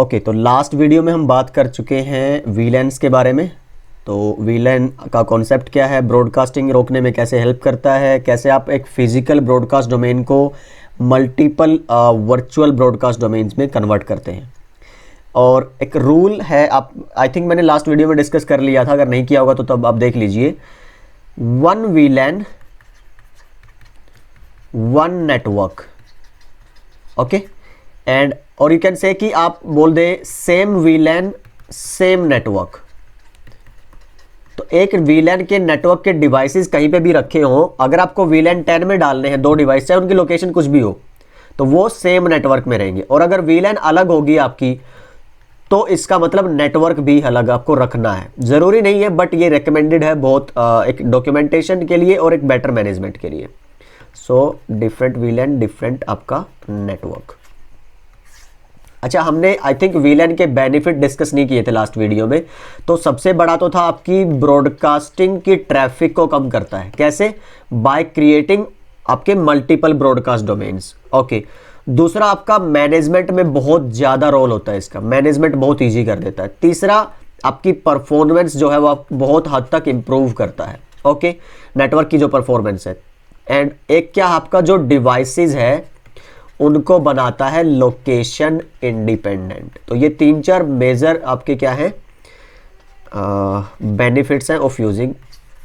Okay, तो last video में हम बात कर चुके हैं वीलैन्स के बारे में। तो वीलैन का कॉन्सेप्ट क्या है, ब्रॉडकास्टिंग रोकने में कैसे हेल्प करता है, कैसे आप एक फिजिकल ब्रॉडकास्ट डोमेन को मल्टीपल वर्चुअल ब्रॉडकास्ट डोमेन्स में कन्वर्ट करते हैं। और एक रूल है, आप आई थिंक मैंने लास्ट वीडियो में डिस्कस कर लिया था, अगर नहीं किया होगा तो तब आप देख लीजिए। One वीलैन one network, okay, and और यू कैन से कि आप बोल दे सेम वीलैन सेम नेटवर्क। तो एक वीलैन के नेटवर्क के डिवाइसेस कहीं पे भी रखे हो, अगर आपको वीलैन 10 में डालने हैं दो डिवाइस, चाहे उनकी लोकेशन कुछ भी हो, तो वो सेम नेटवर्क में रहेंगे। और अगर वीलैन अलग होगी आपकी, तो इसका मतलब नेटवर्क भी अलग आपको रखना है। ज़रूरी नहीं है, बट ये रिकमेंडेड है बहुत एक डॉक्यूमेंटेशन के लिए और एक बेटर मैनेजमेंट के लिए। सो डिफरेंट वीलैन डिफरेंट आपका नेटवर्क। अच्छा, हमने आई थिंक वीलैन के बेनिफिट डिस्कस नहीं किए थे लास्ट वीडियो में। तो सबसे बड़ा तो था आपकी ब्रॉडकास्टिंग की ट्रैफिक को कम करता है। कैसे? बाय क्रिएटिंग आपके मल्टीपल ब्रॉडकास्ट डोमेन्स। ओके, दूसरा आपका मैनेजमेंट में बहुत ज़्यादा रोल होता है इसका, मैनेजमेंट बहुत ईजी कर देता है। तीसरा आपकी परफॉर्मेंस जो है वो बहुत हद तक इम्प्रूव करता है। ओके, नेटवर्क की जो परफॉर्मेंस है। एंड एक क्या आपका जो डिवाइसेस है उनको बनाता है लोकेशन इंडिपेंडेंट। तो ये 3-4 मेजर आपके क्या है बेनिफिट्स हैं ऑफ यूजिंग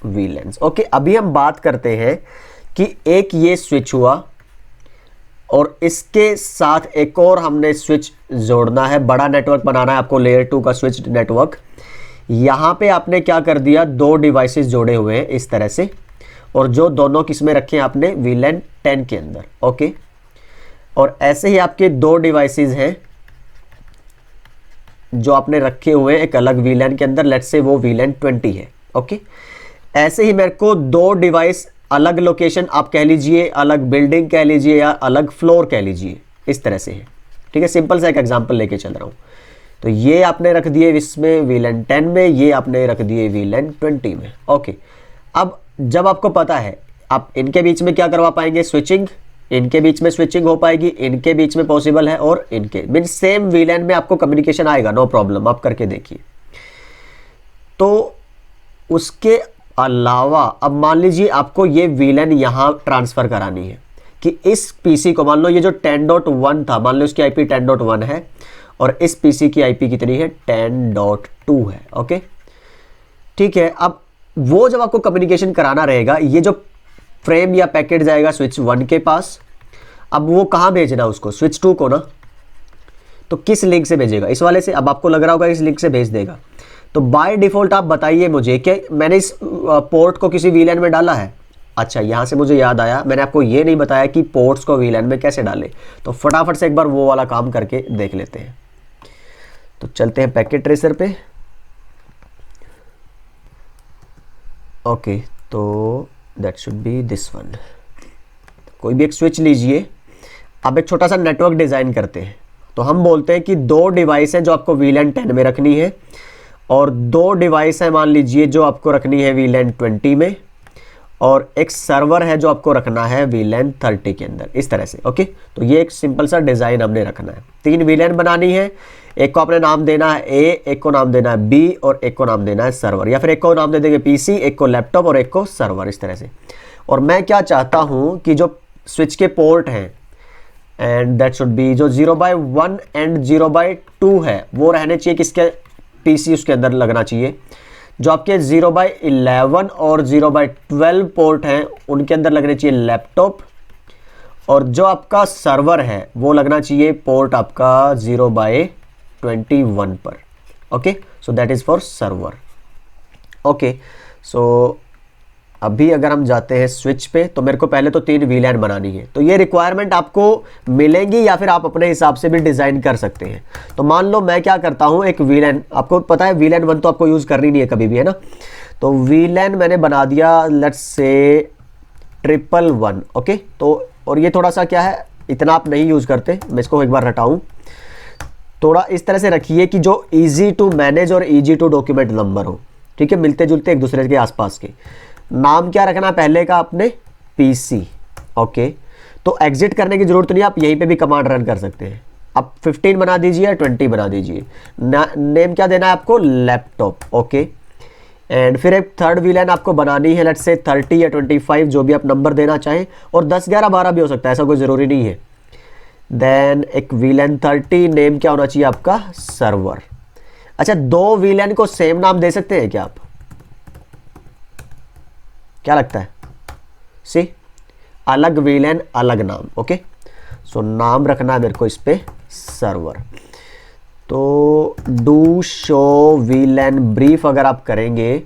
वीलैन्स। ओके, अभी हम बात करते हैं कि एक ये स्विच हुआ और इसके साथ एक और हमने स्विच जोड़ना है, बड़ा नेटवर्क बनाना है आपको, लेयर 2 का स्विच नेटवर्क। यहाँ पे आपने क्या कर दिया, दो डिवाइसेस जोड़े हुए हैं इस तरह से, और जो दोनों किसमें रखे हैं आपने, वीलैन 10 के अंदर। ओके, और ऐसे ही आपके दो डिवाइसेस हैं जो आपने रखे हुए हैं एक अलग वीलैन के अंदर, लेट्स से वो वीलैन 20 है। ओके, ऐसे ही मेरे को दो डिवाइस अलग लोकेशन आप कह लीजिए, अलग बिल्डिंग कह लीजिए या अलग फ्लोर कह लीजिए, इस तरह से है। ठीक है, सिंपल सा एक एग्जांपल लेके चल रहा हूं। तो ये आपने रख दिए इसमें वीलैन 10 में, ये आपने रख दिए वीलैन 20 में। ओके, अब जब आपको पता है आप इनके बीच में क्या करवा पाएंगे, स्विचिंग, इनके बीच में स्विचिंग हो पाएगी, इनके बीच में पॉसिबल है, और इनके मीन सेम वीलैन में आपको कम्युनिकेशन आएगा, नो प्रॉब्लम, आप करके देखिए। तो उसके अलावा अब मान लीजिए आपको ये वीलैन यहां ट्रांसफर करानी है कि इस पीसी को, मान लो ये जो 10.1 था, मान लो इसकी आईपी 10.1 है और इस पीसी की आईपी कितनी है, 10.2 है। ओके, ठीक है। अब वो जब आपको कम्युनिकेशन कराना रहेगा, ये जो फ्रेम या पैकेट जाएगा स्विच 1 के पास, अब वो कहाँ भेजना उसको, स्विच 2 को ना। तो किस लिंक से भेजेगा, इस वाले से। अब आपको लग रहा होगा इस लिंक से भेज देगा, तो बाय डिफॉल्ट आप बताइए मुझे कि मैंने इस पोर्ट को किसी वीलैन में डाला है। अच्छा, यहाँ से मुझे याद आया, मैंने आपको ये नहीं बताया कि पोर्ट्स को वीलैन में कैसे डाले। तो फटाफट से एक बार वो वाला काम करके देख लेते हैं। तो चलते हैं पैकेट ट्रेसर पे। ओके, तो that should B this one. कोई भी एक स्विच लीजिए। अब एक छोटा सा नेटवर्क डिज़ाइन करते हैं। तो हम बोलते हैं कि दो डिवाइस हैं जो आपको वीलैन 10 में रखनी है, और दो डिवाइस है मान लीजिए जो आपको रखनी है वीलैन 20 में, और एक सर्वर है जो आपको रखना है वीलैन 30 के अंदर, इस तरह से। ओके, तो ये एक सिंपल सा डिज़ाइन हमने रखना है। 3 वीलैन बनानी है, एक को आपने नाम देना है ए, एक को नाम देना है बी, और एक को नाम देना है सर्वर, या फिर एक को नाम दे देंगे पीसी, एक को लैपटॉप और एक को सर्वर, इस तरह से। और मैं क्या चाहता हूँ कि जो स्विच के पोर्ट हैं, एंड दैट शुड बी जो 0/1 एंड 0/2 है, वो रहने चाहिए किसके, पीसी उसके अंदर लगना चाहिए। जो आपके 0/11 और 0/12 पोर्ट हैं उनके अंदर लगने चाहिए लैपटॉप, और जो आपका सर्वर है वो लगना चाहिए पोर्ट आपका 0/21 पर। Okay, so that is for server. Okay, so अभी अगर हम जाते हैं स्विच पे, तो मेरे को पहले तो 3 वीलैन बनानी है। तो ये रिक्वायरमेंट आपको मिलेंगी या फिर आप अपने हिसाब से भी डिज़ाइन कर सकते हैं। तो मान लो मैं क्या करता हूँ, एक वीलैन, आपको पता है वीलैन 1 तो आपको यूज़ करनी नहीं है कभी भी, है ना। तो वीलैन मैंने बना दिया, लेट्स से 111। ओके, तो और ये थोड़ा सा क्या है, इतना आप नहीं यूज़ करते, मैं इसको एक बार हटाऊँ। थोड़ा इस तरह से रखिए कि जो ईजी टू मैनेज और ईजी टू डॉक्यूमेंट नंबर हो। ठीक है, मिलते जुलते एक दूसरे के आसपास के। नाम क्या रखना पहले का आपने, पीसी। ओके, तो एग्जिट करने की जरूरत नहीं, आप यहीं पे भी कमांड रन कर सकते हैं। आप 15 बना दीजिए या 20 बना दीजिए। नेम क्या देना है आपको, लैपटॉप, ओके। एंड फिर एक थर्ड वीलन आपको बनानी है, लेट्स से 30 या 25 जो भी आप नंबर देना चाहें, और 10 11 12 भी हो सकता है, ऐसा कोई ज़रूरी नहीं है। देन एक वीलन 30, नेम क्या होना चाहिए आपका, सर्वर। अच्छा, दो वीलन को सेम नाम दे सकते हैं क्या आप, क्या लगता है, सी अलग वीलन अलग नाम, ओके। सो नाम रखना है मेरे को इस पे सर्वर। तो डू शो वीलन ब्रीफ अगर आप करेंगे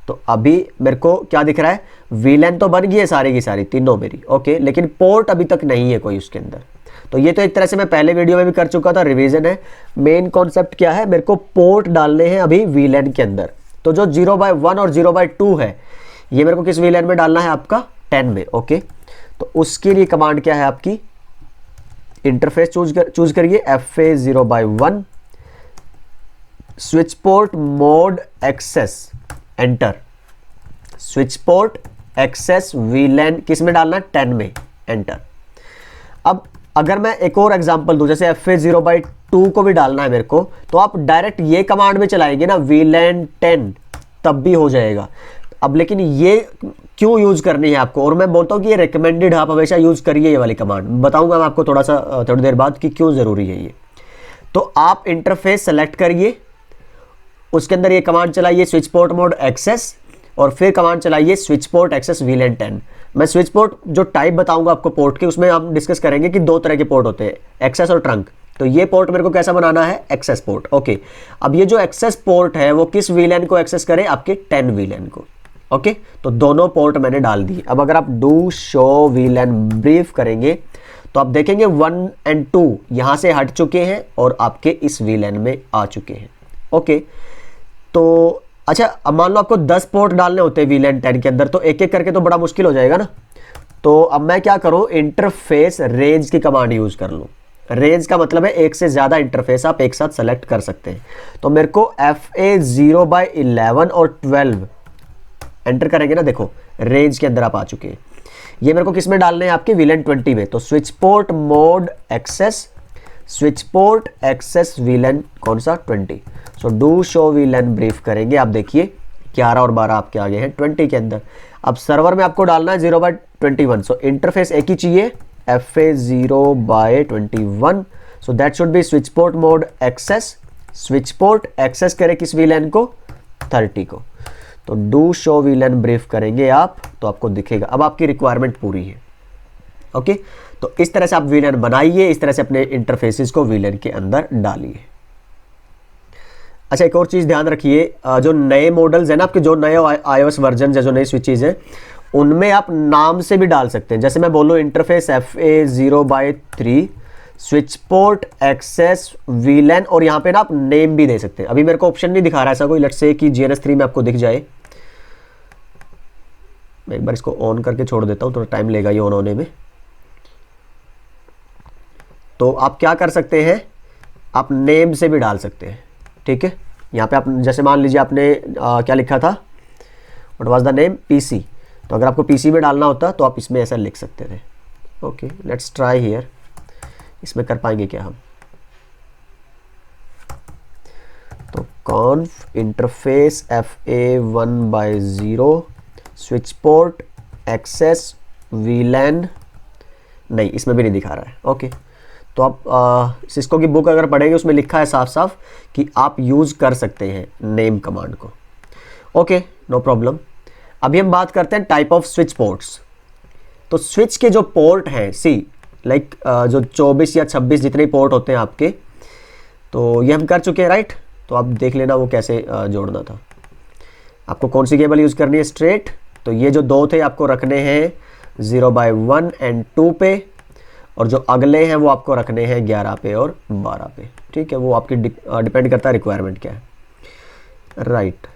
तो अभी मेरे को क्या दिख रहा है, वीलन तो बन गई है सारी की सारी तीनों मेरी, ओके, लेकिन पोर्ट अभी तक नहीं है कोई उसके अंदर। तो ये तो एक तरह से मैं पहले वीडियो में भी कर चुका था, रिवीजन है। मेन कॉन्सेप्ट क्या है, मेरे को पोर्ट डालने हैं अभी वीलन के अंदर। तो जो 0/1 और 0/2 है ये मेरे को किस वीलन में डालना है, आपका 10 में, ओके। तो उसके लिए कमांड क्या है आपकी, इंटरफेस चूज करिए, FA0/1 switch port mode access, enter. Switch port access VLAN किस में डालना है, 10 में, एंटर। अब अगर मैं एक और एग्जांपल दूं, जैसे FA0/2 को भी डालना है मेरे को, तो आप डायरेक्ट ये कमांड में चलाएंगे ना, वीलन 10, तब भी हो जाएगा। अब लेकिन ये क्यों यूज करनी है आपको, और मैं बोलता हूँ कि ये रिकमेंडेड है, आप हमेशा यूज करिए ये वाली कमांड। बताऊंगा मैं आपको थोड़ी देर बाद कि क्यों जरूरी है ये। तो आप इंटरफेस सेलेक्ट करिए, उसके अंदर ये कमांड चलाइए स्विच पोर्ट मोड एक्सेस, और फिर कमांड चलाइए स्विच पोर्ट एक्सेस वीलन 10। मैं स्विच पोर्ट जो टाइप बताऊंगा आपको पोर्ट के, उसमें हम डिस्कस करेंगे कि दो तरह के पोर्ट होते हैं, एक्सेस और ट्रंक। तो ये पोर्ट मेरे को कैसा बनाना है, एक्सेस पोर्ट, ओके। अब ये जो एक्सेस पोर्ट है वो किस वीलन को एक्सेस करे, आपके 10 वीलन को, ओके। तो दोनों पोर्ट मैंने डाल दिए। अब अगर आप डू शो वीलन ब्रीफ करेंगे तो आप देखेंगे 1 और 2 यहां से हट चुके हैं और आपके इस वीलन में आ चुके हैं, ओके। तो अच्छा, अब मान लो आपको 10 पोर्ट डालने होते हैं वीलन 10 के अंदर, तो एक एक करके तो बड़ा मुश्किल हो जाएगा ना। तो अब मैं क्या करूं, इंटरफेस रेंज की कमांड यूज कर लूं। रेंज का मतलब है एक से ज्यादा इंटरफेस आप एक साथ सेलेक्ट कर सकते हैं। तो मेरे को FA0/11 और 12 एंटर करेंगे ना, देखो रेंज के अंदर आप आ चुके हैं। ये मेरे को किस में डालने हैं, आपके वीलन 20 में। तो switch port mode access, switch port access VLAN कौन सा, 20। So do show VLAN brief करेंगे, आप देखिए 11 और 12 आपके आगे हैं 20 के अंदर। अब सर्वर में आपको डालना है 0/21। सो इंटरफेस एक ही चाहिए, FA0/21। So that should be switch port mode access. Switch port access करे किस वीलन को, 30 को। तो डू शो वीलन ब्रीफ करेंगे आप तो आपको दिखेगा। अब आपकी रिक्वायरमेंट पूरी है, ओके। तो इस तरह से आप वीलन बनाइए, इस तरह से अपने इंटरफेसेस को वीलन के अंदर डालिए। अच्छा, एक और चीज़ ध्यान रखिए, जो नए मॉडल्स हैं ना आपके, जो नए iOS वर्जन है, जो नई स्विचेज हैं, उनमें आप नाम से भी डाल सकते हैं। जैसे मैं बोलूँ interface FA0/3 switch port access VLAN, और यहाँ पे ना आप नेम भी दे सकते हैं। अभी मेरे को ऑप्शन नहीं दिखा रहा है ऐसा कोई, लेट्स से कि GNS3 में आपको दिख जाए। मैं एक बार इसको ऑन करके छोड़ देता हूँ, थोड़ा टाइम लेगा ये ऑन होने में। तो आप क्या कर सकते हैं, आप नेम से भी डाल सकते हैं, ठीक है। यहाँ पे आप जैसे मान लीजिए आपने क्या लिखा था, what was the name, PC। तो अगर आपको PC में डालना होता तो आप इसमें ऐसा लिख सकते थे, ओके। लेट्स ट्राई हियर, इसमें कर पाएंगे क्या हम। तो conf interface FA1/0 switch port access VLAN, नहीं इसमें भी नहीं दिखा रहा है, ओके। तो आप सिस्को की बुक अगर पढ़ेंगे उसमें लिखा है साफ साफ कि आप यूज कर सकते हैं नेम कमांड को, ओके, नो प्रॉब्लम। अभी हम बात करते हैं टाइप ऑफ स्विच पोर्ट्स। तो स्विच के जो पोर्ट हैं, सी लाइक जो 24 या 26 जितने पोर्ट होते हैं आपके, तो ये हम कर चुके हैं, राइट। तो आप देख लेना वो कैसे जोड़ना था। आपको कौन सी केबल यूज करनी है, स्ट्रेट। तो ये जो दो थे आपको रखने हैं 0/1 और 2 पे, और जो अगले हैं वो आपको रखने हैं 11 पे और 12 पे, ठीक है। वो आपकी डिपेंड करता है रिक्वायरमेंट क्या है, राइट।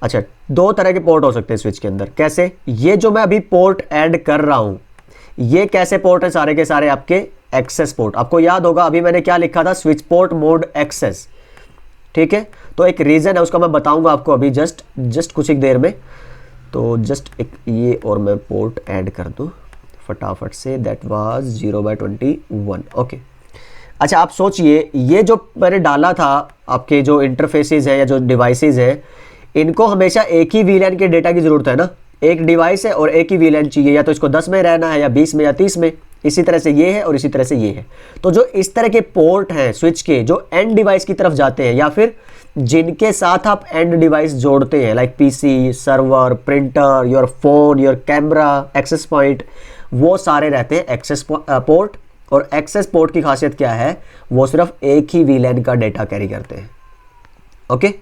अच्छा, दो तरह के पोर्ट हो सकते हैं स्विच के अंदर, कैसे, ये जो मैं अभी पोर्ट ऐड कर रहा हूं ये कैसे पोर्ट है, सारे के सारे आपके एक्सेस पोर्ट। आपको याद होगा अभी मैंने क्या लिखा था, स्विच पोर्ट मोड एक्सेस, ठीक है। तो एक रीजन है उसका मैं बताऊंगा आपको अभी जस्ट कुछ एक देर में। तो जस्ट एक ये और मैं पोर्ट ऐड कर दूं फटाफट से, दैट वाज 0/21, ओके। अच्छा आप सोचिए, ये जो मैंने डाला था आपके जो इंटरफेसेस है या जो डिवाइसेस है, इनको हमेशा एक ही वीलैन के डेटा की जरूरत है ना। एक डिवाइस है और एक ही वीलैन चाहिए, या तो इसको 10 में रहना है या 20 में या 30 में। इसी तरह से ये है और इसी तरह से ये है। तो जो इस तरह के पोर्ट हैं स्विच के, जो एंड डिवाइस की तरफ जाते हैं या फिर जिनके साथ आप एंड डिवाइस जोड़ते हैं, like PC, server, printer, your phone, your camera, access point, वो सारे रहते हैं एक्सेस पोर्ट। और एक्सेस पोर्ट की खासियत क्या है, वो सिर्फ एक ही वीलैन का डेटा कैरी करते हैं। ओके,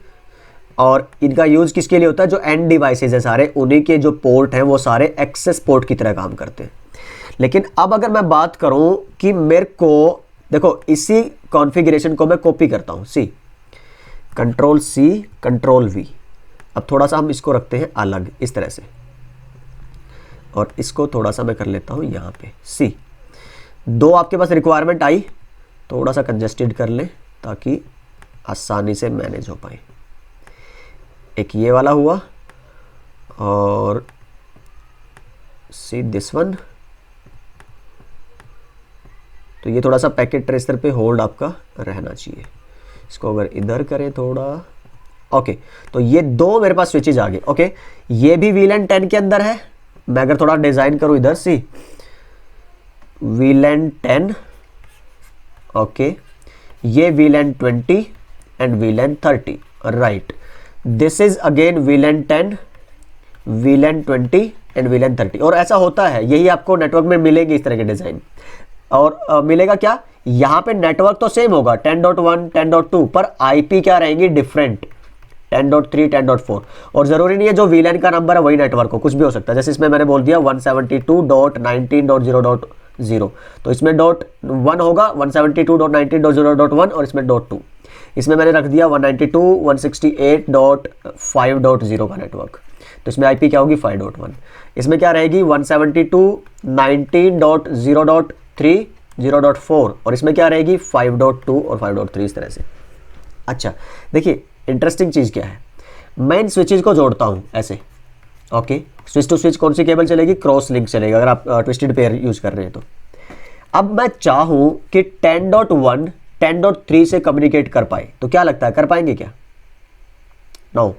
और इनका यूज किसके लिए होता है, जो एंड डिवाइसेस है सारे, उन्हीं के जो पोर्ट हैं वो सारे एक्सेस पोर्ट की तरह काम करते हैं। लेकिन अब अगर मैं बात करूं कि मेरे को, देखो इसी कॉन्फ़िगरेशन को मैं कॉपी करता हूं, C control C control V. अब थोड़ा सा हम इसको रखते हैं अलग इस तरह से, और इसको थोड़ा सा मैं कर लेता हूं यहाँ पे सी। दो आपके पास रिक्वायरमेंट आई, थोड़ा सा कंजेस्टेड कर लें ताकि आसानी से मैनेज हो पाए। एक ये वाला हुआ और सी दिस वन। तो ये थोड़ा सा पैकेट ट्रेसर पे होल्ड आपका रहना चाहिए। इसको अगर इधर करें थोड़ा, ओके, तो ये दो मेरे पास स्विचेज आ गए। ओके, ये भी वीलैन 10 के अंदर है। मैं अगर थोड़ा डिजाइन करूं इधर सी वीलैन 10, ओके, ये वीलैन 20 and वीलैन 30, right. This is again वीलैन 10, वीलैन 20 and वीलैन 30। और ऐसा होता है, यही आपको नेटवर्क में मिलेगी इस तरह के डिजाइन। और मिलेगा क्या, यहाँ पे नेटवर्क तो सेम होगा 10.1 10.2, पर आईपी क्या रहेंगी डिफरेंट, 10.3 10.4। और जरूरी नहीं है जो वीलैन का नंबर है वही नेटवर्क हो, कुछ भी हो सकता है। जैसे इसमें मैंने बोल दिया 172.19.0.0, तो इसमें .1 होगा 172.19.0.1 और इसमें .2। इसमें मैंने रख दिया 192.168.5.0 का नेटवर्क, तो इसमें आईपी क्या होगी 5.1। इसमें क्या रहेगी 172.19.0.3 0.4, और इसमें क्या रहेगी 5.2 और 5.3, इस तरह से। अच्छा देखिए इंटरेस्टिंग चीज़ क्या है, मैं इन स्विचेज को जोड़ता हूँ ऐसे। ओके, स्विच टू स्विच कौन सी केबल चलेगी, क्रॉस लिंक चलेगा अगर आप ट्विस्टेड पेयर यूज कर रहे हैं तो। अब मैं चाहूँ कि 10.1 10.3 से कम्युनिकेट कर पाए, तो क्या लगता है कर पाएंगे क्या, नो,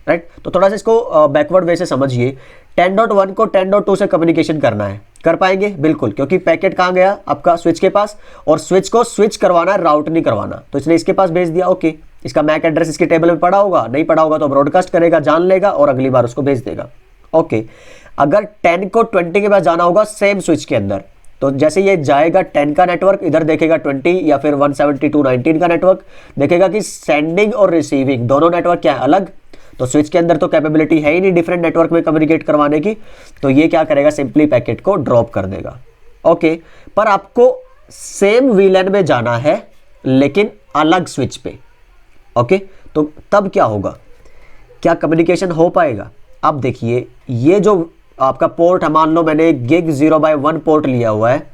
राइट। तो थोड़ा सा इसको बैकवर्ड वे से समझिए। 10.1 को 10.2 से कम्युनिकेशन करना है, कर पाएंगे बिल्कुल, क्योंकि पैकेट कहाँ गया आपका स्विच के पास, और स्विच को स्विच करवाना है, राउट नहीं करवाना, तो इसने इसके पास भेज दिया। ओके, इसका मैक एड्रेस इसके टेबल में पड़ा होगा, नहीं पड़ा होगा तो ब्रॉडकास्ट करेगा, जान लेगा और अगली बार उसको भेज देगा। ओके, अगर 10 को 20 के पास जाना होगा सेम स्विच के अंदर, तो जैसे ये जाएगा 10 का नेटवर्क, इधर देखेगा 20 या फिर 172.19 का नेटवर्क, देखेगा कि सेंडिंग और रिसीविंग दोनों नेटवर्क क्या है अलग, तो स्विच के अंदर तो कैपेबिलिटी है ही नहीं डिफरेंट नेटवर्क में कम्युनिकेट करवाने की, तो ये क्या करेगा सिंपली पैकेट को ड्रॉप कर देगा। ओके, पर आपको सेम वीलैन में जाना है लेकिन अलग स्विच पे। ओके, तो तब क्या होगा, क्या कम्युनिकेशन हो पाएगा। अब देखिए ये जो आपका पोर्ट है, मान लो मैंने गिग 0/1 पोर्ट लिया हुआ है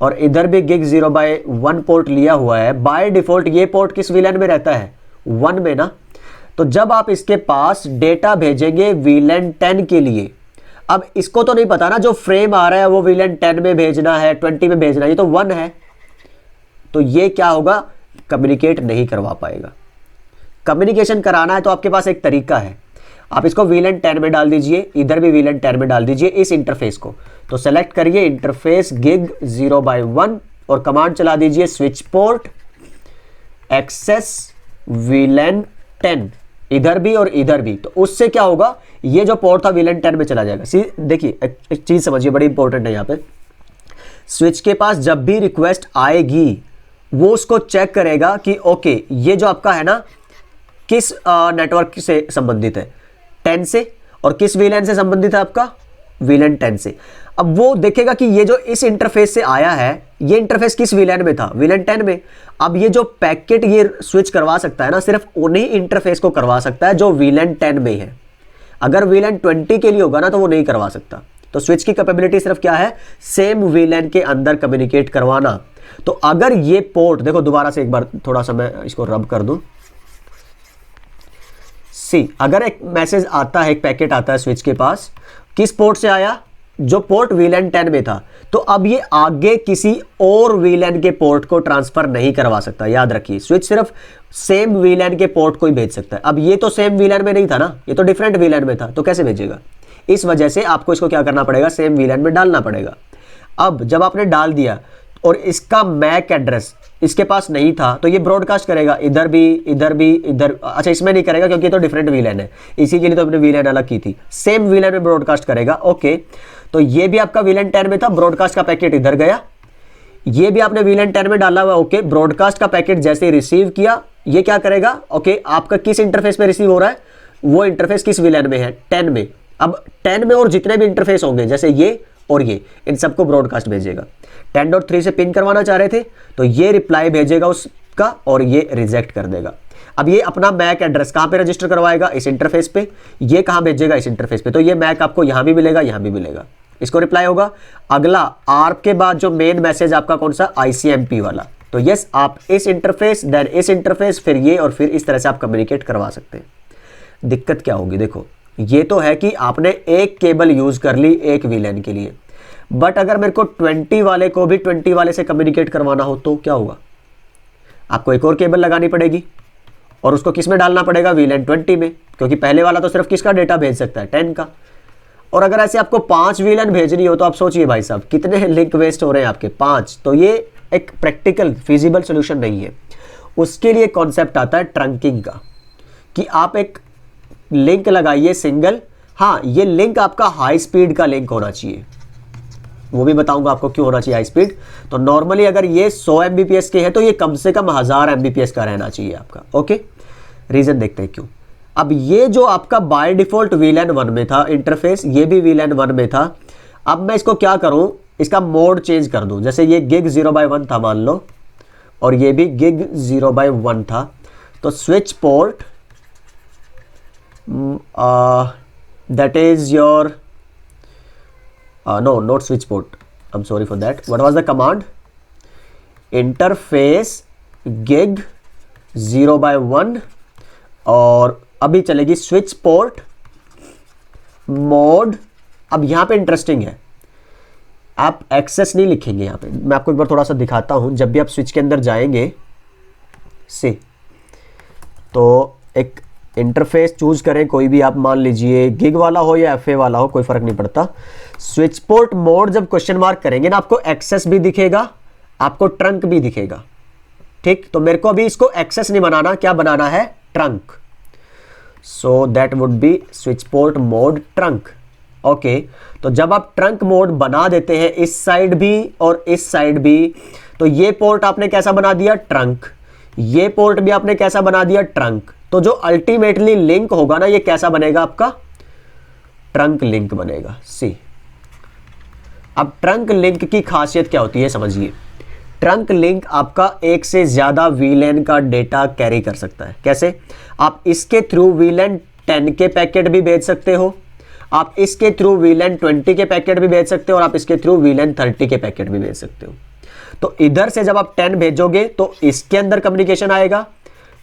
और इधर भी गिग 0/1 पोर्ट लिया हुआ है। बाय डिफॉल्ट ये पोर्ट किस वीलैन में रहता है, 1 में ना। तो जब आप इसके पास डेटा भेजेंगे वीलैन 10 के लिए, अब इसको तो नहीं पता ना जो फ्रेम आ रहा है वो वीलैन 10 में भेजना है 20 में भेजना है, ये तो 1 है, तो ये क्या होगा कम्युनिकेट नहीं करवा पाएगा। कम्युनिकेशन कराना है तो आपके पास एक तरीका है, आप इसको वीलैन 10 में डाल दीजिए, इधर भी वीलैन 10 में डाल दीजिए इस इंटरफेस को। तो सेलेक्ट करिए इंटरफेस गिग 0/1 और कमांड चला दीजिए स्विच पोर्ट एक्सेस वीलैन 10, इधर भी और इधर भी। तो उससे क्या होगा, ये जो पोर्ट था वीलैन 10 में चला जाएगा। सी देखिए एक चीज समझिए बड़ी इंपॉर्टेंट है यहाँ पे, स्विच के पास जब भी रिक्वेस्ट आएगी वो उसको चेक करेगा कि ओके ये जो आपका है ना किस नेटवर्क से संबंधित है, 10 से, और किस वीलैन से संबंधित है आपका वीलैन 10 से। अब वो देखेगा कि ये जो इस इंटरफेस से आया है ये इंटरफेस किस वीलैन में था, वीलैन 10 में। अब ये जो पैकेट ये स्विच करवा सकता है ना, सिर्फ उन्हीं इंटरफेस को करवा सकता है जो वीलैन 10 में है। अगर वीलैन 20 के लिए होगा ना तो वो नहीं करवा सकता। तो स्विच की कैपेबिलिटी सिर्फ क्या है, सेम वीलैन के अंदर कम्युनिकेट करवाना। तो अगर ये पोर्ट देखो, दोबारा से एक बार थोड़ा सा मैं इसको रब कर दूं, सी अगर एक मैसेज आता है, एक पैकेट आता है स्विच के पास, किस पोर्ट से आया, जो पोर्ट VLAN 10 में था, तो अब ये आगे किसी और VLAN के पोर्ट को ट्रांसफर नहीं करवा सकता। याद रखिए, स्विच सिर्फ सेम VLAN के पोर्ट को ही भेज सकता है। अब ये तो सेम VLAN में नहीं था ना, ये तो डिफरेंट VLAN में था, तो कैसे भेजेगा? इस वजह से आपको इसको क्या करना पड़ेगा, सेम VLAN में डालना पड़ेगा। अब जब आपने डाल दिया और इसका मैक एड्रेस इसके पास नहीं था, तो ये ब्रॉडकास्ट करेगा इधर भी, इधर भी, इधर। अच्छा, इसमें नहीं करेगा क्योंकि ये तो डिफरेंट VLAN है, इसी के लिए तो हमने VLAN अलग की थी। सेम VLAN में ब्रॉडकास्ट करेगा। ओके, तो ये भी आपका VLAN 10 में था, ब्रॉडकास्ट का पैकेट इधर गया। ये भी आपने VLAN 10 में डाला हुआ। ओके, ब्रॉडकास्ट का पैकेट जैसे ही रिसीव किया, ये क्या करेगा? ओके, आपका किस इंटरफेस में रिसीव हो रहा है, वो इंटरफेस किस VLAN में है? 10 में। अब 10 में और जितने भी इंटरफेस होंगे, जैसे ये और ये, इन सबको ब्रॉडकास्ट भेजेगा। 10.3 से पिंग करवाना चाह रहे थे, तो ये रिप्लाई भेजेगा उसका और ये रिजेक्ट कर देगा। अब ये अपना मैक एड्रेस कहां पे रजिस्टर करवाएगा? इस इंटरफेस पे। ये कहां भेजेगा? इस इंटरफेस पे। तो ये मैक आपको यहां भी मिलेगा, यहां भी मिलेगा। इसको रिप्लाई होगा। अगला आर्प के बाद जो मेन मैसेज आपका कौन सा? ICMP वाला। तो यस, आप इस इंटरफेस, देन इस इंटरफेस, फिर ये, और फिर इस तरह से आप कम्युनिकेट करवा सकते हैं। दिक्कत क्या होगी? देखो, ये तो है कि आपने एक केबल यूज कर ली एक VLAN के लिए, बट अगर मेरे को 20 वाले को भी 20 वाले से कम्युनिकेट करवाना हो तो क्या होगा? आपको एक और केबल लगानी पड़ेगी और उसको किस में डालना पड़ेगा? VLAN 20 में, क्योंकि पहले वाला तो सिर्फ किसका डेटा भेज सकता है? 10 का। और अगर ऐसे आपको 5 VLAN भेजनी हो, तो आप सोचिए भाई साहब, कितने लिंक वेस्ट हो रहे हैं आपके? 5। तो ये एक प्रैक्टिकल फिजिबल सोल्यूशन नहीं है। उसके लिए कॉन्सेप्ट आता है ट्रंकिंग का, कि आप एक लिंक लगाइए सिंगल। हाँ, ये लिंक आपका हाई स्पीड का लिंक होना चाहिए, वो भी बताऊंगा आपको क्यों होना चाहिए हाई स्पीड। तो नॉर्मली अगर ये 100 Mbps के है, तो ये कम से कम 1000 Mbps का रहना चाहिए आपका। ओके, रीजन देखते हैं क्यों। अब ये जो आपका बाय डिफॉल्ट VLAN 1 में था इंटरफेस, ये भी VLAN 1 में था। अब मैं इसको क्या करूं, इसका मोड चेंज कर दूं। जैसे ये gig 0/1 था मान लो, और ये भी gig 0/1 था। तो switch port that is your no, not switch port, I'm sorry for that. What was the command? Interface gig 0/1, और अभी चलेगी स्विच पोर्ट मोड। अब यहां पे इंटरेस्टिंग है, आप एक्सेस नहीं लिखेंगे यहां पे। मैं आपको एक बार थोड़ा सा दिखाता हूं। जब भी आप स्विच के अंदर जाएंगे से, तो एक इंटरफेस चूज करें, कोई भी आप मान लीजिए, गिग वाला हो या FA वाला हो, कोई फर्क नहीं पड़ता। स्विच पोर्ट मोड जब क्वेश्चन मार्क करेंगे ना, आपको एक्सेस भी दिखेगा, आपको ट्रंक भी दिखेगा। ठीक, तो मेरे को अभी इसको एक्सेस नहीं बनाना, क्या बनाना है? Trunk. So that would be switch port mode trunk. Okay, तो जब आप ट्रंक मोड बना देते हैं इस साइड भी और इस साइड भी, तो ये पोर्ट आपने कैसा बना दिया? ट्रंक। ये पोर्ट भी आपने कैसा बना दिया? ट्रंक। तो जो अल्टीमेटली लिंक होगा ना, ये कैसा बनेगा आपका? ट्रंक लिंक बनेगा। सी, अब ट्रंक लिंक की खासियत क्या होती है समझिए। ट्रंक लिंक आपका एक से ज्यादा VLAN का डेटा कैरी कर सकता है। कैसे? आप इसके थ्रू VLAN 10 के पैकेट भी भेज सकते हो, आप इसके थ्रू VLAN 20 के पैकेट भी भेज सकते हो, और आप इसके थ्रू VLAN 30 के पैकेट भी भेज सकते हो। तो इधर से जब आप 10 भेजोगे तो इसके अंदर कम्युनिकेशन आएगा,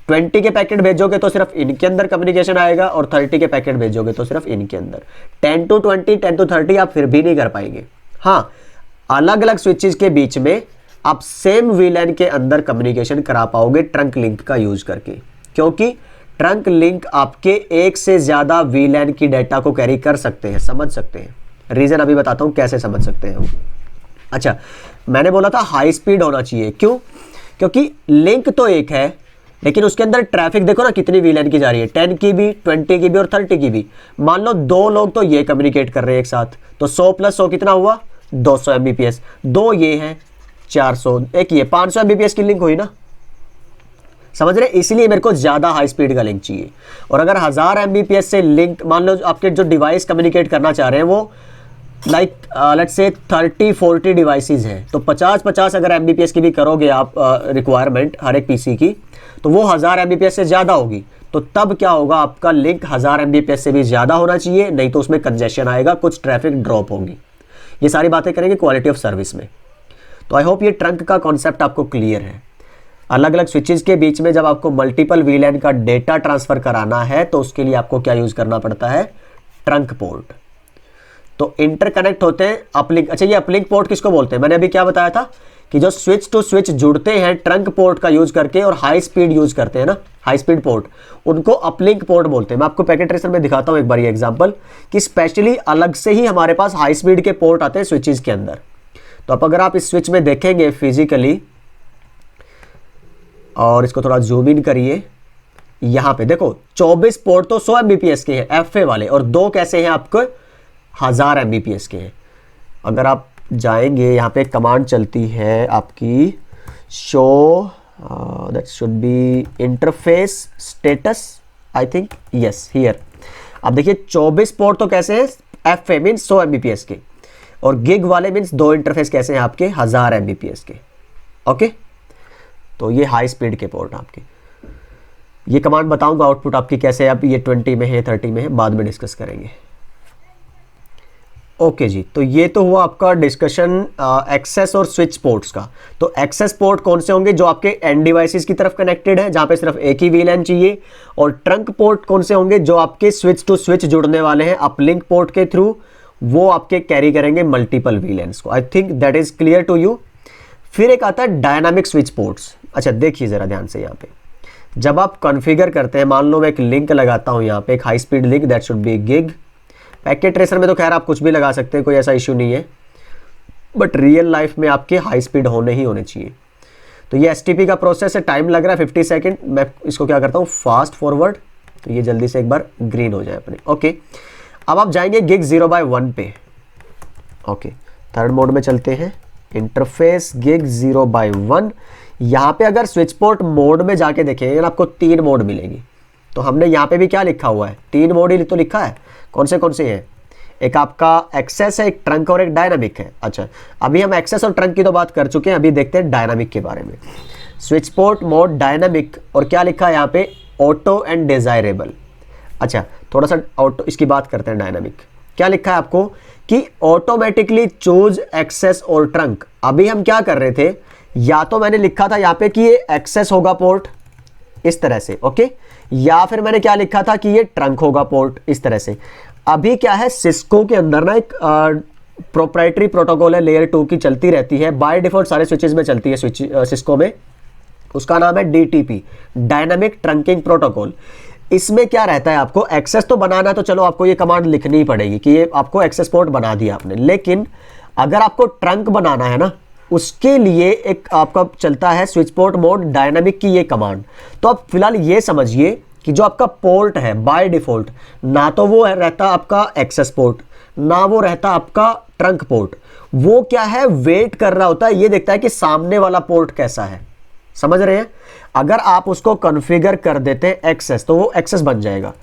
20 के पैकेट भेजोगे तो सिर्फ इनके अंदर कम्युनिकेशन आएगा, और 30 के पैकेट भेजोगे तो सिर्फ इनके अंदर। 10 to 20, 10 to 30 आप फिर भी नहीं कर पाएंगे। हाँ, अलग अलग स्विचेस के बीच में आप सेम VLAN के अंदर कम्युनिकेशन करा पाओगे ट्रंक लिंक का यूज करके, क्योंकि ट्रंक लिंक आपके एक से ज्यादा VLAN की डाटा को कैरी कर सकते हैं। समझ सकते हैं? रीजन अभी बताता हूं कैसे समझ सकते हैं वो। अच्छा, मैंने बोला था हाई स्पीड होना चाहिए, क्यों? क्योंकि लिंक तो एक है, लेकिन उसके अंदर ट्रैफिक देखो ना कितनी VLAN की जा रही है, 10 की भी, 20 की भी और 30 की भी। मान लो 2 लोग तो ये कम्युनिकेट कर रहे हैं एक साथ, तो 100 + 100 कितना हुआ? 200 Mbps। 2 ये हैं, 400, एक ये 500 Mbps की लिंक हुई ना। समझ रहे? इसलिए मेरे को ज्यादा हाई स्पीड का लिंक चाहिए। और अगर 1000 Mbps से लिंक, मान लो आपके जो डिवाइस कम्युनिकेट करना चाह रहे हैं वो लाइक लेट्स से 30-40 डिवाइसेस हैं, तो 50-50 अगर Mbps की भी करोगे आप रिक्वायरमेंट हर एक पीसी की, तो वो 1000 Mbps से ज़्यादा होगी। तो तब क्या होगा, आपका लिंक 1000 Mbps से भी ज़्यादा होना चाहिए, नहीं तो उसमें कंजेशन आएगा, कुछ ट्रैफिक ड्रॉप होगी। ये सारी बातें करेंगे क्वालिटी ऑफ सर्विस में। तो आई होप ये ट्रंक का कॉन्सेप्ट आपको क्लियर है। अलग अलग स्विचेस के बीच में जब आपको मल्टीपल VLAN का डेटा ट्रांसफर कराना है, तो उसके लिए आपको क्या यूज़ करना पड़ता है? Trunk port. तो इंटरकनेक्ट होते हैं अपलिंक। अच्छा, ये अपलिंक पोर्ट किसको बोलते हैं? मैंने अभी क्या बताया था कि जो स्विच टू स्विच जुड़ते हैं ट्रंक पोर्ट का यूज करके और हाई स्पीड यूज करते हैं ना, हाई स्पीड पोर्ट, उनको अपलिंक पोर्ट बोलते हैं। मैं आपको पैकेट ट्रेसर में दिखाता हूं एक बार ये एग्जांपल कि स्पेशली अलग से ही हमारे पास हाई स्पीड के पोर्ट आते हैं स्विचेस के अंदर। तो अब अगर आप इस स्विच में देखेंगे फिजिकली, और इसको थोड़ा जूम इन करिए, यहां पे देखो 24 पोर्ट तो 100 एमबीपीएस के हैं एफए वाले, और 2 कैसे हैं आपको 1000 एमबीपीएस के हैं। अगर आप जाएंगे यहाँ पे कमांड चलती है आपकी show, that should B interface status, I think yes here. अब देखिए 24 पोर्ट तो कैसे हैं एफए मीन्स 100 एमबीपीएस के, और गिग वाले मीन्स 2 इंटरफेस कैसे हैं आपके 1000 एमबीपीएस के। ओके, तो ये हाई स्पीड के पोर्ट आपके। ये कमांड बताऊंगा आउटपुट आपकी कैसे है, अब ये 20 में है 30 में है, बाद में डिस्कस करेंगे। ओके जी, तो ये तो हुआ आपका डिस्कशन एक्सेस और स्विच पोर्ट्स का। तो एक्सेस पोर्ट कौन से होंगे? जो आपके एंड डिवाइसेस की तरफ कनेक्टेड है, जहां पे सिर्फ एक ही वीलैन चाहिए। और ट्रंक पोर्ट कौन से होंगे? जो आपके स्विच टू स्विच जुड़ने वाले हैं अपलिंक पोर्ट के थ्रू, वो आपके कैरी करेंगे मल्टीपल वीलैंस को। I think that is clear to you. फिर एक आता है डायनामिक स्विच पोर्ट्स। अच्छा देखिए जरा ध्यान से, यहाँ पे जब आप कॉन्फ़िगर करते हैं, मान लो मैं एक लिंक लगाता हूं यहाँ पे, एक high speed link, that should B gig. Packet tracer में तो खैर आप कुछ भी लगा सकते हैं, कोई ऐसा इश्यू नहीं है, बट रियल लाइफ में आपके हाई स्पीड होने चाहिए। तो ये एसटीपी का प्रोसेस है, टाइम लग रहा है 50 सेकेंड। मैं इसको क्या करता हूँ फास्ट फॉरवर्ड, तो ये जल्दी से एक बार ग्रीन हो जाए अपने। ओके, अब आप जाएंगे गिग 0/1 पे। ओके, थर्ड मोड में चलते हैं, इंटरफेस गिग 0/1। यहाँ पे अगर स्विच पोर्ट मोड में जाके देखेंगे आपको 3 मोड मिलेगी। तो हमने यहाँ पे भी क्या लिखा हुआ है, 3 मोड ही तो लिखा है। कौन से हैं? एक आपका एक्सेस है, एक ट्रंक और एक डायनामिक है। अच्छा, अभी हम एक्सेस और ट्रंक की तो बात कर चुके हैं, अभी देखते हैं डायनामिक के बारे में। स्विच पोर्ट मोड डायनामिक, और क्या लिखा है यहाँ पे, ऑटो एंड डिजायरेबल। अच्छा, थोड़ा सा ऑटो, इसकी बात करते हैं। डायनामिक क्या लिखा है आपको कि ऑटोमेटिकली चूज एक्सेस और ट्रंक। अभी हम क्या कर रहे थे, या तो मैंने लिखा था यहाँ पे कि ये एक्सेस होगा पोर्ट इस तरह से, ओके, या फिर मैंने क्या लिखा था कि ये ट्रंक होगा पोर्ट इस तरह से। अभी क्या है, सिस्को के अंदर ना एक प्रोप्राइटरी प्रोटोकॉल है, लेयर 2 की चलती रहती है, बाय डिफॉल्ट सारे स्विचेस में चलती है, सिस्को में। उसका नाम है डीटीपी, डायनामिक ट्रंकिंग प्रोटोकॉल। इसमें क्या रहता है, आपको एक्सेस तो बनाना, तो चलो आपको ये कमांड लिखनी ही पड़ेगी कि ये आपको एक्सेस पोर्ट बना दिया आपने, लेकिन अगर आपको ट्रंक बनाना है ना, उसके लिए एक आपका चलता है स्विच पोर्ट मोड डायनामिक की ये कमांड। तो आप फिलहाल ये समझिए कि जो आपका पोर्ट है बाय डिफॉल्ट, ना तो वो रहता आपका एक्सेस पोर्ट, ना वो रहता आपका ट्रंक पोर्ट। वो क्या है, वेट कर रहा होता है, ये देखता है कि सामने वाला पोर्ट कैसा है। समझ रहे हैं? अगर आप उसको कॉन्फ़िगर कर देते हैं एक्सेस, तो वो एक्सेस बन जाएगा।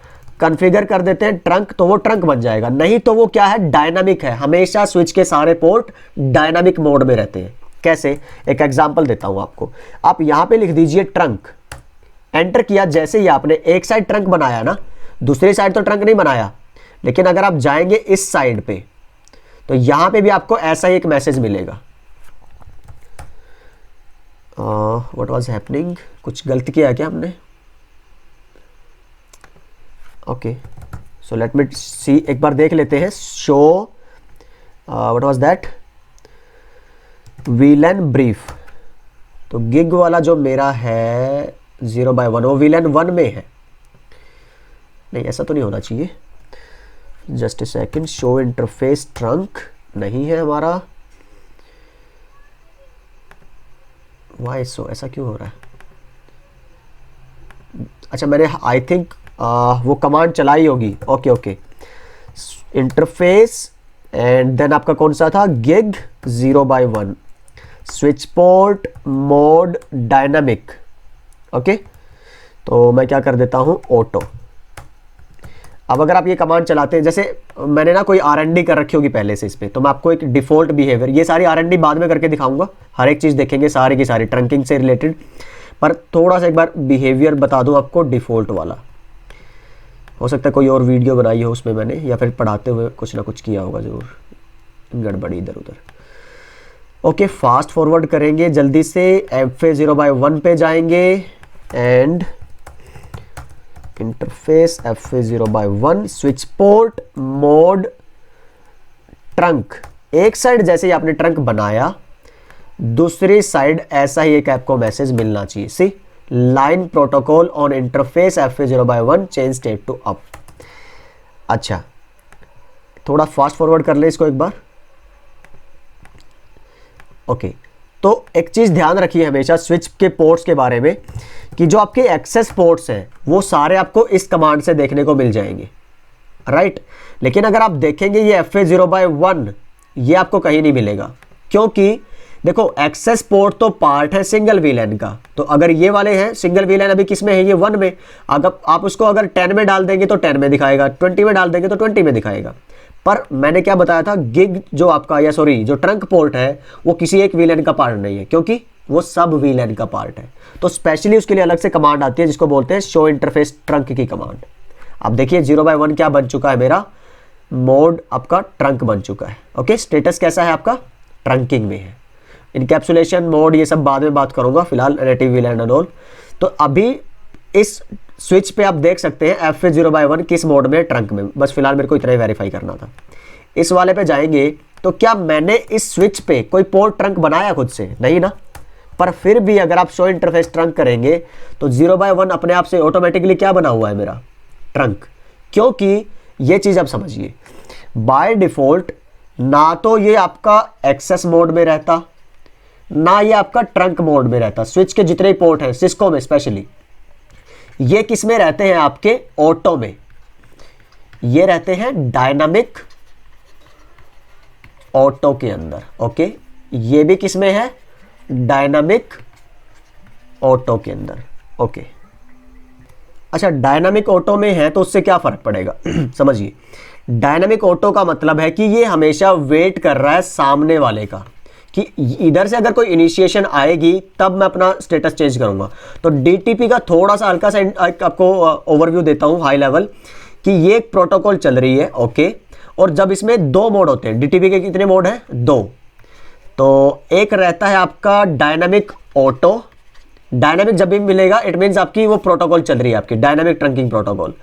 कॉन्फ़िगर कर देते हैं ट्रंक, तो वो ट्रंक बन जाएगा। नहीं तो वो क्या है, डायनामिक है। हमेशा स्विच के सारे पोर्ट डायनामिक मोड में रहते हैं। कैसे, एक एग्जांपल देता हूं आपको। आप यहां पे लिख दीजिए ट्रंक, एंटर किया। जैसे ही आपने एक साइड ट्रंक बनाया ना, दूसरी साइड तो ट्रंक नहीं बनाया, लेकिन अगर आप जाएंगे इस साइड पे, तो यहां पे भी आपको ऐसा ही एक मैसेज मिलेगा। व्हाट वाज हैपनिंग, कुछ गलत किया क्या हमने? ओके, सो लेट मी सी, एक बार देख लेते हैं। Show what was that, वीलैन brief. तो गिग वाला जो मेरा है 0/1, वो वीलैन 1 में है। नहीं, ऐसा तो नहीं होना चाहिए। Just a second, show interface trunk नहीं है हमारा। वाई सो, ऐसा क्यों हो रहा है? अच्छा, मैंने आई थिंक वो कमांड चलाई होगी। Okay okay, interface and then आपका कौन सा था, gig 0/1, switch port mode dynamic. Okay, तो मैं क्या कर देता हूं, ऑटो। अब अगर आप ये कमांड चलाते हैं, जैसे मैंने ना कोई R&D कर रखी होगी पहले से इस पे, तो मैं आपको एक डिफॉल्ट बिहेवियर, ये सारी R&D बाद में करके दिखाऊंगा, हर एक चीज देखेंगे सारी की सारी ट्रंकिंग से रिलेटेड, पर थोड़ा सा एक बार बिहेवियर बता दूं आपको डिफॉल्ट वाला। हो सकता है कोई और वीडियो बनाई हो उसमें मैंने, या फिर पढ़ाते हुए कुछ ना कुछ किया होगा जरूर, गड़बड़ी इधर उधर। ओके, फास्ट फॉरवर्ड करेंगे जल्दी से, FA 0/1 पे जाएंगे and interface FA 0/1, switch port mode trunk, एक साइड जैसे ही आपने ट्रंक बनाया, दूसरी साइड ऐसा ही एक आपको मैसेज मिलना चाहिए। See line protocol on interface FA0/1 change state to up. अच्छा, थोड़ा फास्ट फॉरवर्ड कर ले इसको एक बार। ओके, तो एक चीज ध्यान रखिए हमेशा स्विच के पोर्ट्स के बारे में कि जो आपके एक्सेस पोर्ट्स हैं वो सारे आपको इस कमांड से देखने को मिल जाएंगे, राइट। लेकिन अगर आप देखेंगे ये FA0/1 ये आपको कहीं नहीं मिलेगा, क्योंकि देखो एक्सेस पोर्ट तो पार्ट है सिंगल वीलैन का। तो अगर ये वाले हैं सिंगल वीलैन अभी किस में है, ये 1 में। अगर आप उसको अगर 10 में डाल देंगे तो 10 में दिखाएगा, 20 में डाल देंगे तो 20 में दिखाएगा। पर मैंने क्या बताया था, गिग जो आपका या सॉरी जो ट्रंक पोर्ट है वो किसी एक वीलैन का पार्ट नहीं है, क्योंकि वो सब वीलैन का पार्ट है। तो स्पेशली उसके लिए अलग से कमांड आती है जिसको बोलते हैं शो इंटरफेस ट्रंक की कमांड। अब देखिए 0/1 क्या बन चुका है, मेरा मोड आपका ट्रंक बन चुका है। ओके, स्टेटस कैसा है आपका, ट्रंकिंग में है। इनकैप्सुलेशन मोड ये सब बाद में बात करूंगा, फिलहाल नेटिव वीलैन एंड ऑल। तो अभी इस स्विच पे आप देख सकते हैं FA0/1 किस मोड में, ट्रंक में। बस फिलहाल मेरे को इतना ही वेरीफाई करना था। इस वाले पे जाएंगे तो क्या मैंने इस स्विच पे कोई पोर्ट ट्रंक बनाया खुद से, नहीं ना। पर फिर भी अगर आप शो इंटरफेस ट्रंक करेंगे तो 0/1 अपने आप से ऑटोमेटिकली क्या बना हुआ है, मेरा ट्रंक। क्योंकि ये चीज आप समझिए, बाय डिफॉल्ट ना तो ये आपका एक्सेस मोड में रहता, ना ये आपका ट्रंक मोड में रहता। स्विच के जितने पोर्ट हैं सिस्को में स्पेशली, ये किस में रहते हैं, आपके ऑटो में। ये रहते हैं डायनामिक ऑटो के अंदर। ओके, ये भी किस में है, डायनामिक ऑटो के अंदर। ओके, अच्छा डायनामिक ऑटो में है तो उससे क्या फर्क पड़ेगा समझिए, डायनामिक ऑटो का मतलब है कि ये हमेशा वेट कर रहा है सामने वाले का, कि इधर से अगर कोई इनिशिएशन आएगी तब मैं अपना स्टेटस चेंज करूंगा। तो DTP का थोड़ा सा हल्का सा आपको ओवरव्यू देता हूं हाई लेवल, कि ये एक प्रोटोकॉल चल रही है। ओके, और जब इसमें 2 मोड होते हैं, DTP के कितने मोड हैं, 2। तो एक रहता है आपका डायनामिक ऑटो, डायनामिक जब भी मिलेगा इट मीन्स आपकी वो प्रोटोकॉल चल रही है, आपकी डायनामिक ट्रंकिंग प्रोटोकॉल।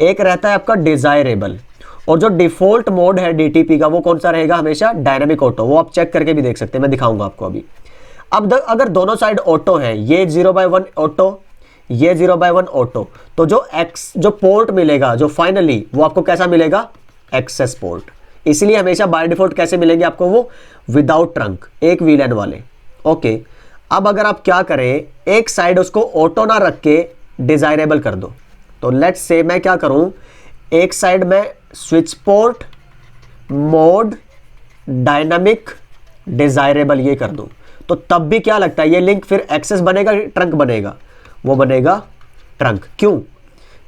एक रहता है आपका डिजायरेबल, और जो डिफॉल्ट मोड है DTP का वो कौन सा रहेगा, हमेशा डायनामिक ऑटो। वो आप चेक करके भी देख सकते हैं, मैं दिखाऊंगा आपको अभी। अब अगर दोनों साइड ऑटो है, ये 0/1 ऑटो, ये 0/1 ऑटो, तो जो पोर्ट मिलेगा जो फाइनली वो आपको कैसा मिलेगा, एक्सेस पोर्ट। इसलिए हमेशा बाय डिफॉल्ट कैसे मिलेंगे आपको, वो विदाउट ट्रंक, एक वीलैन वाले। ओके, अब अगर आप क्या करें, एक साइड उसको ऑटो ना रख के डिजायरेबल कर दो। तो लेट्स से मैं क्या करूं, एक साइड में switch port mode dynamic desirable ये कर दूं, तो तब भी क्या लगता है ये लिंक फिर एक्सेस बनेगा, ट्रंक बनेगा, वो बनेगा ट्रंक। क्यों,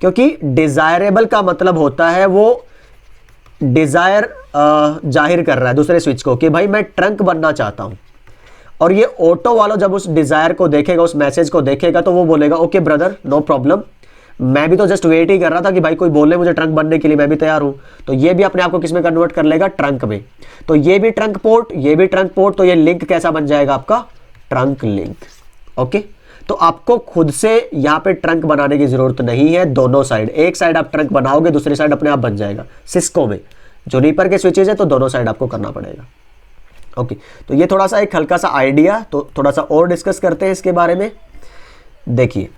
क्योंकि डिजायरेबल का मतलब होता है वो डिजायर जाहिर कर रहा है दूसरे स्विच को कि भाई मैं ट्रंक बनना चाहता हूं। और ये ऑटो वाला जब उस डिजायर को देखेगा, उस मैसेज को देखेगा, तो वो बोलेगा ओके ब्रदर नो प्रॉब्लम, मैं भी तो जस्ट वेट ही कर रहा था कि भाई कोई बोले मुझे ट्रंक बनने के लिए, मैं भी तैयार हूं। तो ये भी अपने आप को किस में कन्वर्ट कर लेगा, ट्रंक में। तो ये भी ट्रंक पोर्ट, ये भी ट्रंक पोर्ट, तो ये लिंक कैसा बन जाएगा आपका, ट्रंक लिंक। ओके, तो आपको खुद से यहां पे ट्रंक बनाने की जरूरत नहीं है। दोनों साइड, एक साइड आप ट्रंक बनाओगे, दूसरी साइड अपने आप बन जाएगा। सिस्को में जो रीपर के स्विचेज है तो दोनों साइड आपको करना पड़ेगा। ओके, तो ये थोड़ा सा एक हल्का सा आइडिया, तो थोड़ा सा और डिस्कस करते हैं इसके बारे में। देखिए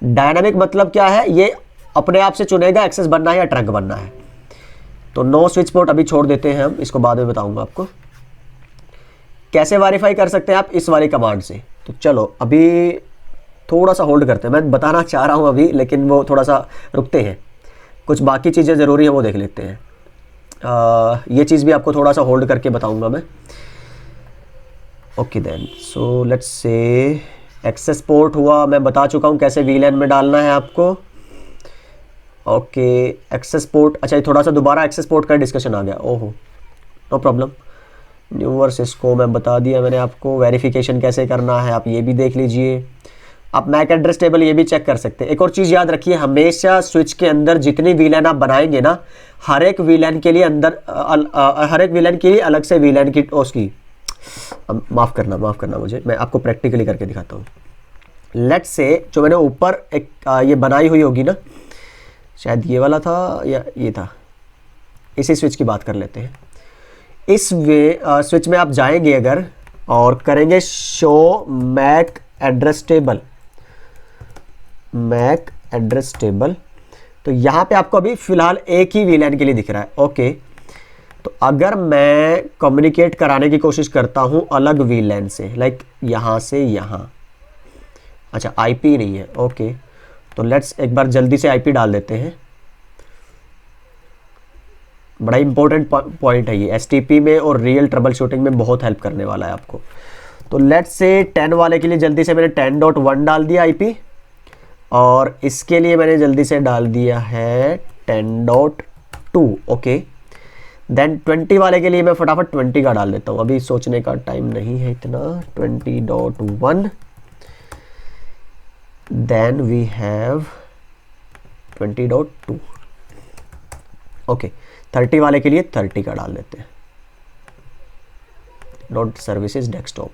डायनामिक मतलब क्या है, ये अपने आप से चुनेगा एक्सेस बनना है या ट्रंक बनना है। तो नो स्विच पोर्ट अभी छोड़ देते हैं हम, इसको बाद में बताऊंगा आपको कैसे वेरीफाई कर सकते हैं आप इस वाली कमांड से। तो चलो अभी थोड़ा सा होल्ड करते हैं, मैं बताना चाह रहा हूं अभी लेकिन वो थोड़ा सा रुकते हैं, कुछ बाकी चीज़ें ज़रूरी है वो देख लेते हैं। ये चीज़ भी आपको थोड़ा सा होल्ड करके बताऊंगा मैं। Okay then, so let's say access port हुआ, मैं बता चुका हूँ कैसे वीलैन में डालना है आपको। ओके, एक्सेस पोर्ट, अच्छा ये थोड़ा सा दोबारा एक्सेस पोर्ट का डिस्कशन आ गया, ओहो नो प्रॉब्लम। न्यूअर सिस्को मैं बता दिया मैंने आपको, वेरिफिकेशन कैसे करना है आप ये भी देख लीजिए। आप मैक एड्रेस टेबल ये भी चेक कर सकते हैं। एक और चीज़ याद रखिए, हमेशा स्विच के अंदर जितनी वीलैन आप बनाएंगे ना, हर एक वीलैन के लिए अंदर हर एक वीलैन के लिए अलग से वीलैन की उसकी माफ़ करना मुझे, मैं आपको प्रैक्टिकली करके दिखाता हूँ। लेट्स से जो मैंने ऊपर एक ये बनाई हुई होगी ना, शायद ये वाला था या ये था, इसी स्विच की बात कर लेते हैं। इस स्विच में आप जाएंगे अगर और करेंगे show MAC address table, MAC address table, तो यहाँ पे आपको अभी फिलहाल एक ही वीलैन के लिए दिख रहा है। ओके, तो अगर मैं कम्युनिकेट कराने की कोशिश करता हूँ अलग वीलैन से, लाइक यहाँ से यहाँ, अच्छा आईपी नहीं है। ओके, तो लेट्स एक बार जल्दी से आईपी डाल देते हैं, बड़ा इंपॉर्टेंट पॉइंट है ये, एसटीपी में और रियल ट्रबल शूटिंग में बहुत हेल्प करने वाला है आपको। तो लेट्स से 10 वाले के लिए जल्दी से मैंने 10.1 डाल दिया आईपी, और इसके लिए मैंने जल्दी से डाल दिया है 10.2। ओके, देन 20 वाले के लिए मैं फटाफट 20 का डाल देता हूँ, अभी सोचने का टाइम नहीं है इतना। 20.1, देन वी हैव 20.2। ओके, 30 वाले के लिए 30 का डाल देते हैं, डॉट सर्विसेज डेस्कटॉप,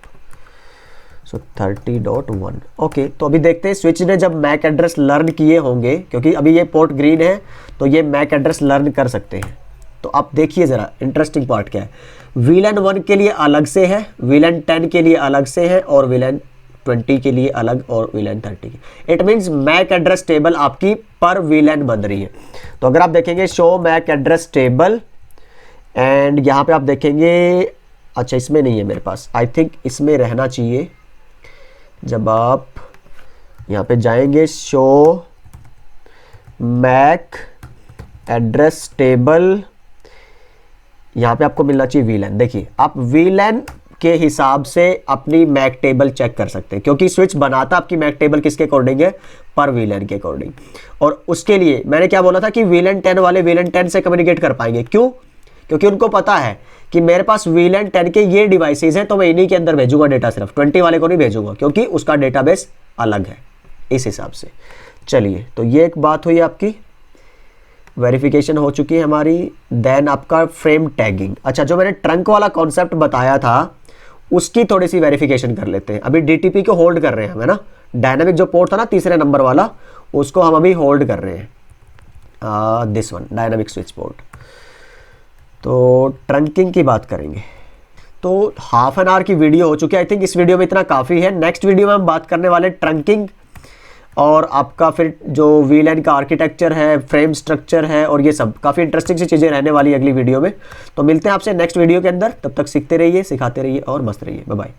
सो 30.1। ओके, तो अभी देखते हैं स्विच ने जब मैक एड्रेस लर्न किए होंगे, क्योंकि अभी ये पोर्ट ग्रीन है तो ये मैक एड्रेस लर्न कर सकते हैं। तो आप देखिए ज़रा इंटरेस्टिंग पार्ट क्या है, वीलैन 1 के लिए अलग से है, वीलैन 10 के लिए अलग से है, और वीलैन 20 के लिए अलग, और वीलैन 30 के। It means MAC address table आपकी पर वीलैन बन रही है। तो अगर आप देखेंगे show MAC address table, and यहाँ पे आप देखेंगे, अच्छा इसमें नहीं है मेरे पास, आई थिंक इसमें रहना चाहिए। जब आप यहाँ पे जाएंगे शो मैक एड्रेस टेबल, यहाँ पे आपको मिलना चाहिए वीलैन। देखिए आप वीलैन के हिसाब से अपनी मैक टेबल चेक कर सकते हैं, क्योंकि स्विच बनाता आपकी मैक टेबल किसके अकॉर्डिंग है, पर वीलैन के अकॉर्डिंग। और उसके लिए मैंने क्या बोला था कि वीलैन 10 वाले वीलैन 10 से कम्युनिकेट कर पाएंगे, क्यों? क्योंकि उनको पता है कि मेरे पास वीलैन 10 के ये डिवाइसेज हैं, तो मैं इन्हीं के अंदर भेजूंगा डेटा, सिर्फ 20 वाले को नहीं भेजूंगा, क्योंकि उसका डेटाबेस अलग है इस हिसाब से। चलिए, तो ये एक बात हुई, आपकी वेरिफिकेशन हो चुकी है हमारी। देन आपका फ्रेम टैगिंग, अच्छा जो मैंने ट्रंक वाला कॉन्सेप्ट बताया था उसकी थोड़ी सी वेरिफिकेशन कर लेते हैं। अभी डीटीपी को होल्ड कर रहे हैं हम, है ना, डायनामिक जो पोर्ट था ना तीसरे नंबर वाला, उसको हम अभी होल्ड कर रहे हैं, this one dynamic switch port. तो ट्रंकिंग की बात करेंगे, तो हाफ एन आवर की वीडियो हो चुकी है, आई थिंक इस वीडियो में इतना काफ़ी है। नेक्स्ट वीडियो में हम बात करने वाले ट्रंकिंग, और आपका फिर जो वीलैन का आर्किटेक्चर है, फ्रेम स्ट्रक्चर है, और ये सब काफ़ी इंटरेस्टिंग सी चीज़ें रहने वाली है अगली वीडियो में। तो मिलते हैं आपसे नेक्स्ट वीडियो के अंदर, तब तक सीखते रहिए, सिखाते रहिए और मस्त रहिए। Bye bye.